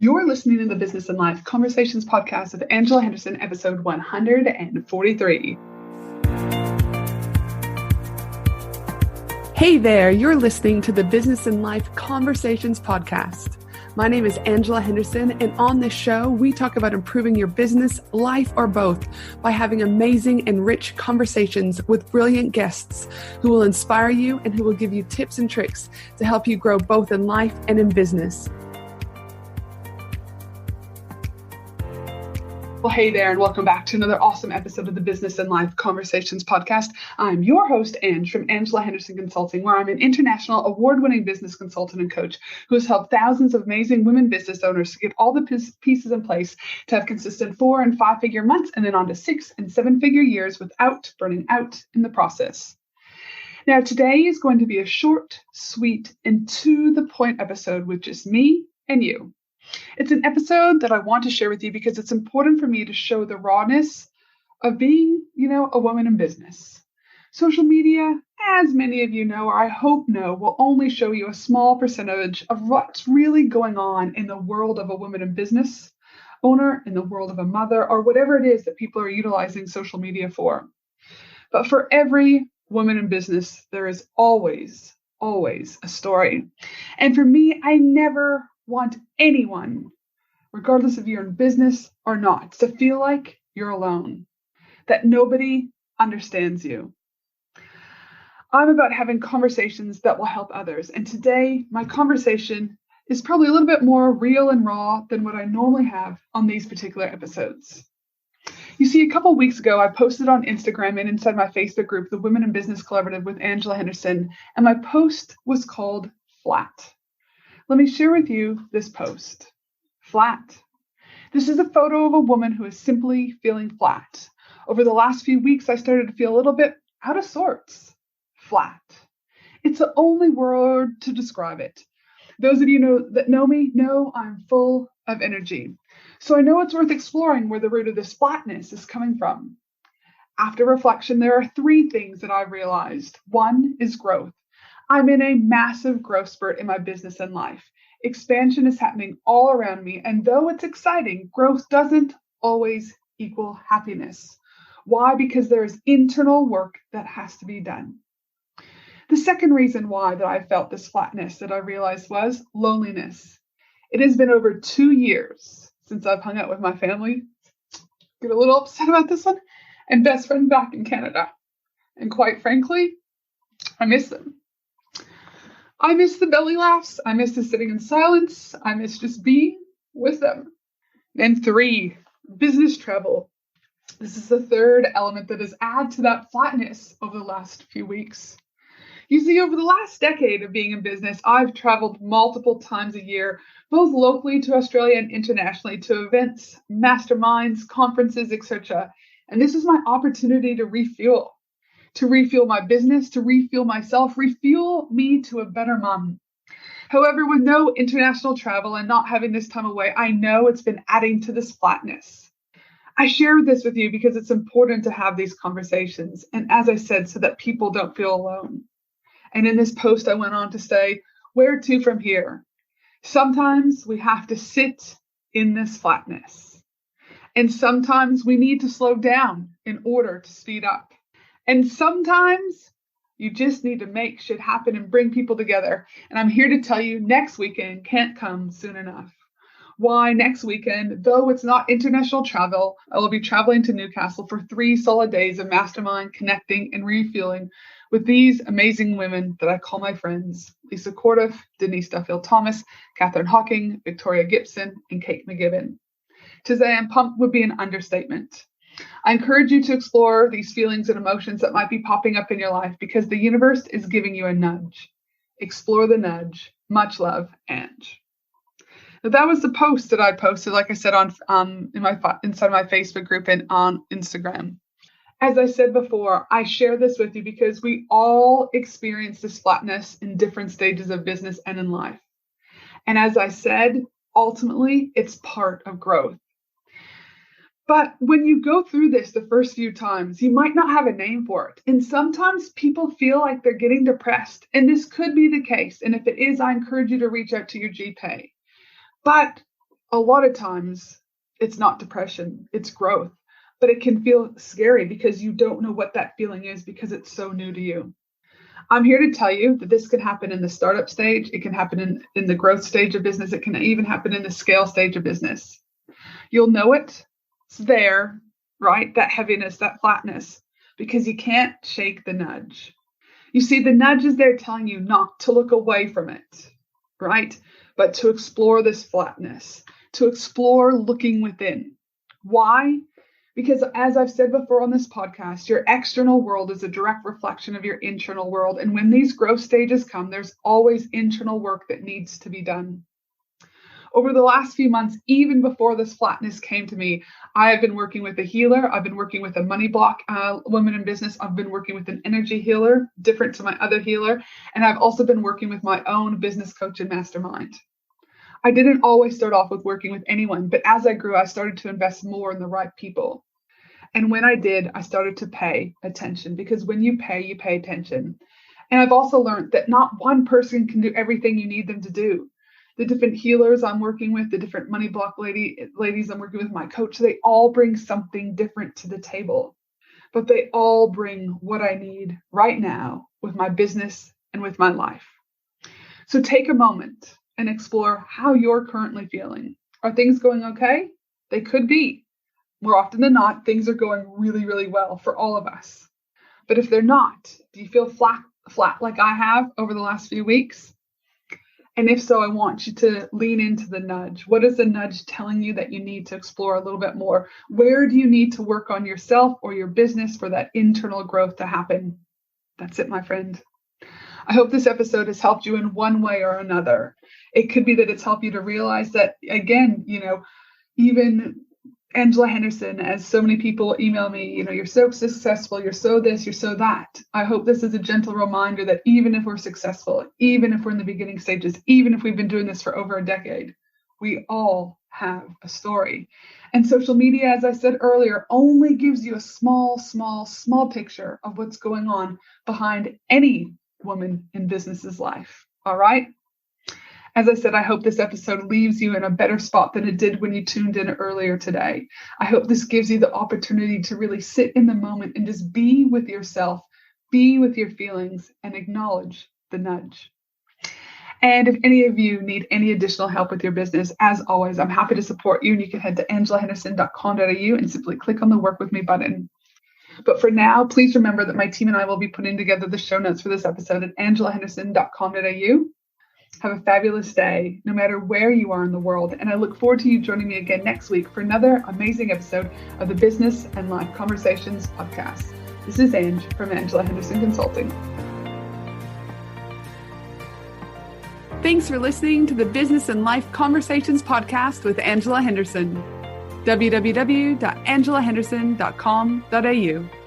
You're listening to the Business and Life Conversations podcast with Angela Henderson, episode 143. Hey there, you're listening to the Business and Life Conversations podcast. My name is Angela Henderson, and on this show, we talk about improving your business, life, or both by having amazing and rich conversations with brilliant guests who will inspire you and who will give you tips and tricks to help you grow both in life and in business. Well, hey there, and welcome back to another awesome episode of the Business and Life Conversations podcast. I'm your host, Ange, from Angela Henderson Consulting, where I'm an international award-winning business consultant and coach who has helped thousands of amazing women business owners to get all the pieces in place to have consistent 4- and 5-figure months and then on to 6- and 7-figure years without burning out in the process. Now, today is going to be a short, sweet, and to-the-point episode with just me and you. It's an episode that I want to share with you because it's important for me to show the rawness of being, a woman in business. Social media, as many of you know, or I hope know, will only show you a small percentage of what's really going on in the world of a woman in business owner, in the world of a mother, or whatever it is that people are utilizing social media for. But for every woman in business, there is always a story. And for me, I never want anyone, regardless if you're in business or not, to feel like you're alone, that nobody understands you. I'm about having conversations that will help others. And today, my conversation is probably a little bit more real and raw than what I normally have on these particular episodes. You see, a couple weeks ago, I posted on Instagram and inside my Facebook group, the Women in Business Collaborative with Angela Henderson, and my post was called Flat. Let me share with you this post. Flat. This is a photo of a woman who is simply feeling flat. Over the last few weeks, I started to feel a little bit out of sorts. Flat. It's the only word to describe it. Those of you that know me know I'm full of energy. So I know it's worth exploring where the root of this flatness is coming from. After reflection, there are 3 things that I've realized. 1 is growth. I'm in a massive growth spurt in my business and life. Expansion is happening all around me, and though it's exciting, growth doesn't always equal happiness. Why? Because there is internal work that has to be done. The second reason why that I felt this flatness that I realized was loneliness. It has been over 2 years since I've hung out with my family. Get a little upset about this one. And best friend back in Canada. And quite frankly, I miss them. I miss the belly laughs. I miss the sitting in silence. I miss just being with them. Then 3, business travel. This is the third element that has added to that flatness over the last few weeks. You see, over the last decade of being in business, I've traveled multiple times a year, both locally to Australia and internationally to events, masterminds, conferences, etc. And this is my opportunity to refuel my business, to refuel myself, refuel me to a better mom. However, with no international travel and not having this time away, I know it's been adding to this flatness. I share this with you because it's important to have these conversations. And as I said, so that people don't feel alone. And in this post, I went on to say, where to from here? Sometimes we have to sit in this flatness. And sometimes we need to slow down in order to speed up. And sometimes you just need to make shit happen and bring people together. And I'm here to tell you next weekend can't come soon enough. Why next weekend? Though it's not international travel, I will be traveling to Newcastle for 3 solid days of mastermind, connecting, and refueling with these amazing women that I call my friends. Lisa Cordiff, Denise Duffield-Thomas, Catherine Hawking, Victoria Gibson, and Kate McGibbon. To say I'm pumped would be an understatement. I encourage you to explore these feelings and emotions that might be popping up in your life because the universe is giving you a nudge. Explore the nudge. Much love, Ange. Now, that was the post that I posted, like I said, inside my Facebook group and on Instagram. As I said before, I share this with you because we all experience this flatness in different stages of business and in life. And as I said, ultimately, it's part of growth. But when you go through this the first few times, you might not have a name for it. And sometimes people feel like they're getting depressed. And this could be the case. And if it is, I encourage you to reach out to your GP. But A lot of times it's not depression, it's growth, but it can feel scary because you don't know what that feeling is because it's so new to you. I'm here to tell you that this can happen in the startup stage. It can happen in the growth stage of business. It can even happen in the scale stage of business. You'll know it. It's there, right? That heaviness, that flatness, because you can't shake the nudge. You see, the nudge is there telling you not to look away from it, right? But to explore this flatness, to explore looking within. Why? Because as I've said before on this podcast, your external world is a direct reflection of your internal world. And when these growth stages come, there's always internal work that needs to be done. Over the last few months, even before this flatness came to me, I have been working with a healer. I've been working with a money block woman in business. I've been working with an energy healer, different to my other healer. And I've also been working with my own business coach and mastermind. I didn't always start off with working with anyone, but as I grew, I started to invest more in the right people. And when I did, I started to pay attention, because when you pay attention. And I've also learned that not one person can do everything you need them to do. The different healers I'm working with, the different money block ladies I'm working with, my coach, they all bring something different to the table. But they all bring what I need right now with my business and with my life. So take a moment and explore how you're currently feeling. Are things going okay? They could be. More often than not, things are going really, really well for all of us. But if they're not, do you feel flat like I have over the last few weeks? And if so, I want you to lean into the nudge. What is the nudge telling you that you need to explore a little bit more? Where do you need to work on yourself or your business for that internal growth to happen? That's it, my friend. I hope this episode has helped you in one way or another. It could be that it's helped you to realize that, again, even Angela Henderson, as so many people email me, you're so successful, you're so this, you're so that. I hope this is a gentle reminder that even if we're successful, even if we're in the beginning stages, even if we've been doing this for over a decade, we all have a story. And social media, as I said earlier, only gives you a small picture of what's going on behind any woman in business's life. All right? As I said, I hope this episode leaves you in a better spot than it did when you tuned in earlier today. I hope this gives you the opportunity to really sit in the moment and just be with yourself, be with your feelings, and acknowledge the nudge. And if any of you need any additional help with your business, as always, I'm happy to support you. And you can head to angelahenderson.com.au and simply click on the Work With Me button. But for now, please remember that my team and I will be putting together the show notes for this episode at angelahenderson.com.au. Have a fabulous day, no matter where you are in the world. And I look forward to you joining me again next week for another amazing episode of the Business and Life Conversations podcast. This is Ange from Angela Henderson Consulting. Thanks for listening to the Business and Life Conversations podcast with Angela Henderson. www.angelahenderson.com.au